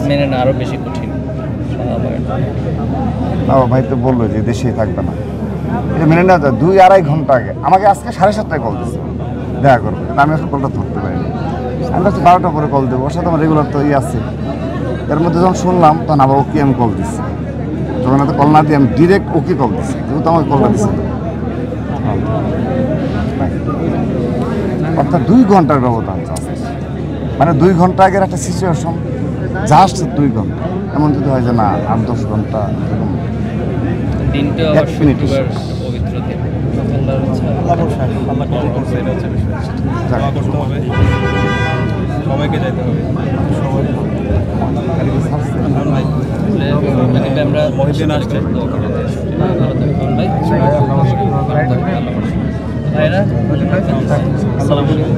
মেনে না আরো বেশি কঠিন। ভাই তো বললো যে দেশেই থাকবে না, এটা মেনে নেওয়া যায়। 2-2.5 ঘন্টা আগে আমাকে আজকে 7:30টায় কল দিচ্ছে দেখা করবো, কিন্তু আমি আসলে কলটা ধরতে পারিনি। আমি ভাবছি 12টা পরে কল দেবো, ওর সাথে আমার রেগুলার তো আছে। এর মধ্যে যখন শুনলাম তখন আবার ওকে আমি কল দিচ্ছি, যখন এত কল না দিয়ে আমি ডিরেক্ট ওকে কল দিচ্ছি, যেহেতু আমাকে কলটা দিচ্ছে। অর্থাৎ 2 ঘন্টার ব্যবধান, মানে 2 ঘন্টা আগের একটা সিচুয়েশন, জাস্ট 2 ঘন্টা। এমন যদি হয় যে না 8-10 ঘন্টা, এরকম দিনটা আবার শুক্রবার পবিত্র দিন, সবাইকে যেতে হবে। আমরা মহিদিন আসছে ভাইরা আসসালামু আলাইকুম।